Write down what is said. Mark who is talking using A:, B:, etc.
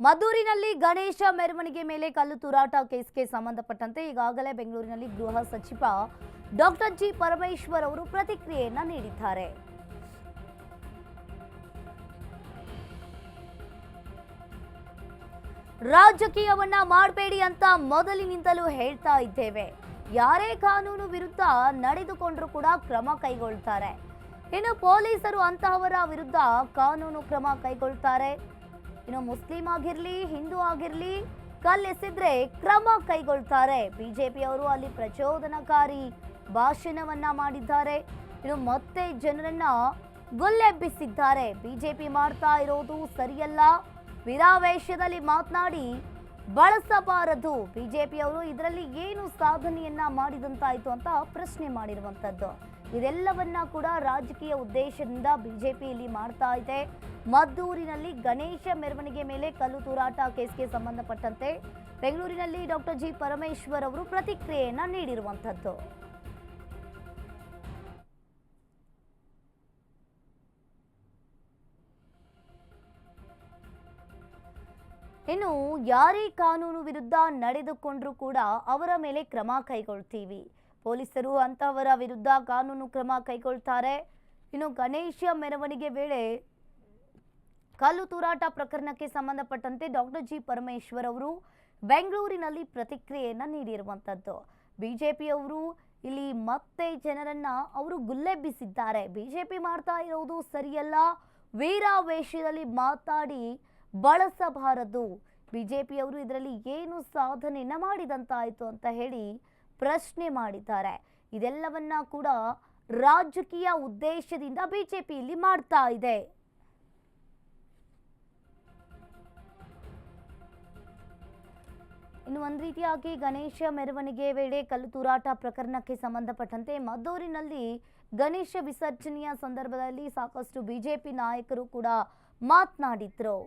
A: ಮದ್ದೂರಿನಲ್ಲಿ ಗಣೇಶ ಮೆರವಣಿಗೆ ಮೇಲೆ ಕಲ್ಲು ತೂರಾಟ ಕೇಸ್ಗೆ ಸಂಬಂಧಪಟ್ಟಂತೆ ಈಗಾಗಲೇ ಬೆಂಗಳೂರಿನಲ್ಲಿ ಗೃಹ ಸಚಿವ ಡಾಕ್ಟರ್ ಜಿ ಪರಮೇಶ್ವರ್ ಅವರು ಪ್ರತಿಕ್ರಿಯೆಯನ್ನ ನೀಡಿದ್ದಾರೆ. ರಾಜಕೀಯವನ್ನ ಮಾಡಬೇಡಿ ಅಂತ ಮೊದಲಿನಿಂದಲೂ ಹೇಳ್ತಾ ಇದ್ದೇವೆ. ಯಾರೇ ಕಾನೂನು ವಿರುದ್ಧ ನಡೆದುಕೊಂಡರೂ ಕೂಡ ಕ್ರಮ ಕೈಗೊಳ್ತಾರೆ. ಇನ್ನು ಪೊಲೀಸರು ಅಂತಹವರ ವಿರುದ್ಧ ಕಾನೂನು ಕ್ರಮ ಕೈಗೊಳ್ತಾರೆ. ಇನ್ನು ಮುಸ್ಲಿಂ ಆಗಿರ್ಲಿ, ಹಿಂದೂ ಆಗಿರ್ಲಿ, ಕಲ್ಲೆಸೆದ್ರೆ ಕ್ರಮ ಕೈಗೊಳ್ತಾರೆ. ಬಿಜೆಪಿಯವರು ಅಲ್ಲಿ ಪ್ರಚೋದನಕಾರಿ ಭಾಷಣವನ್ನ ಮಾಡಿದ್ದಾರೆ. ಇನ್ನು ಮತ್ತೆ ಜನರನ್ನ ಗುಲ್ಲೆಬ್ಬಿಸಿದ್ದಾರೆ. ಬಿಜೆಪಿ ಮಾಡ್ತಾ ಇರೋದು ಸರಿಯಲ್ಲ, ವಿರಾವೇಶದಲ್ಲಿ ಮಾತನಾಡಿ ಬಳಸಬಾರದು. ಬಿಜೆಪಿಯವರು ಇದರಲ್ಲಿ ಏನು ಸಾಧನೆಯನ್ನ ಮಾಡಿದಂತಾಯ್ತು ಅಂತ ಪ್ರಶ್ನೆ ಮಾಡಿರುವಂತದ್ದು. ಇದೆಲ್ಲವನ್ನ ಕೂಡ ರಾಜಕೀಯ ಉದ್ದೇಶದಿಂದ ಬಿಜೆಪಿ ಇಲ್ಲಿ ಮಾಡ್ತಾ ಇದೆ. ಮದ್ದೂರಿನಲ್ಲಿ ಗಣೇಶ ಮೆರವಣಿಗೆ ಮೇಲೆ ಕಲ್ಲು ತೂರಾಟ ಕೇಸ್ಗೆ ಸಂಬಂಧಪಟ್ಟಂತೆ ಬೆಂಗಳೂರಿನಲ್ಲಿ ಡಾಕ್ಟರ್ ಜಿ ಪರಮೇಶ್ವರ್ ಅವರು ಪ್ರತಿಕ್ರಿಯೆಯನ್ನ ನೀಡಿರುವಂತದ್ದು. ಇನ್ನು ಯಾರೇ ಕಾನೂನು ವಿರುದ್ಧ ನಡೆದುಕೊಂಡ್ರೂ ಕೂಡ ಅವರ ಮೇಲೆ ಕ್ರಮ ಕೈಗೊಳ್ತೀವಿ. ಪೊಲೀಸರು ಅಂತಹವರ ವಿರುದ್ಧ ಕಾನೂನು ಕ್ರಮ ಕೈಗೊಳ್ತಾರೆ. ಇನ್ನು ಗಣೇಶ ಮೆರವಣಿಗೆ ವೇಳೆ ಕಲ್ಲು ತೂರಾಟ ಪ್ರಕರಣಕ್ಕೆ ಸಂಬಂಧಪಟ್ಟಂತೆ ಡಾಕ್ಟರ್ ಜಿ ಪರಮೇಶ್ವರ್ ಅವರು ಬೆಂಗಳೂರಿನಲ್ಲಿ ಪ್ರತಿಕ್ರಿಯೆಯನ್ನ ನೀಡಿರುವಂತದ್ದು. ಬಿಜೆಪಿಯವರು ಇಲ್ಲಿ ಮತ್ತೆ ಜನರನ್ನ ಅವರು ಗುಲ್ಲೆಬ್ಬಿಸಿದ್ದಾರೆ. ಬಿಜೆಪಿ ಮಾಡ್ತಾ ಇರೋದು ಸರಿಯಲ್ಲ, ವೀರಾವೇಶದಲ್ಲಿ ಮಾತಾಡಿ ಬಳಸಬಾರದು. ಬಿಜೆಪಿಯವರು ಇದರಲ್ಲಿ ಏನು ಸಾಧನೆಯನ್ನ ಮಾಡಿದಂತಾಯ್ತು ಅಂತ ಹೇಳಿ ಪ್ರಶ್ನೆ ಮಾಡಿದ್ದಾರೆ. ಇದೆಲ್ಲವನ್ನ ಕೂಡ ರಾಜಕೀಯ ಉದ್ದೇಶದಿಂದ ಬಿಜೆಪಿ ಇಲ್ಲಿ ಮಾಡ್ತಾ ಇದೆ. ಇನ್ನು ಒಂದು ರೀತಿಯಾಗಿ ಗಣೇಶ ಮೆರವಣಿಗೆ ವೇಳೆ ಕಲ್ಲು ತೂರಾಟ ಪ್ರಕರಣಕ್ಕೆ ಸಂಬಂಧಪಟ್ಟಂತೆ ಮದ್ದೂರಿನಲ್ಲಿ ಗಣೇಶ ವಿಸರ್ಜನೆಯ ಸಂದರ್ಭದಲ್ಲಿ ಸಾಕಷ್ಟು ಬಿಜೆಪಿ ನಾಯಕರು ಕೂಡ ಮಾತನಾಡಿದ್ರು.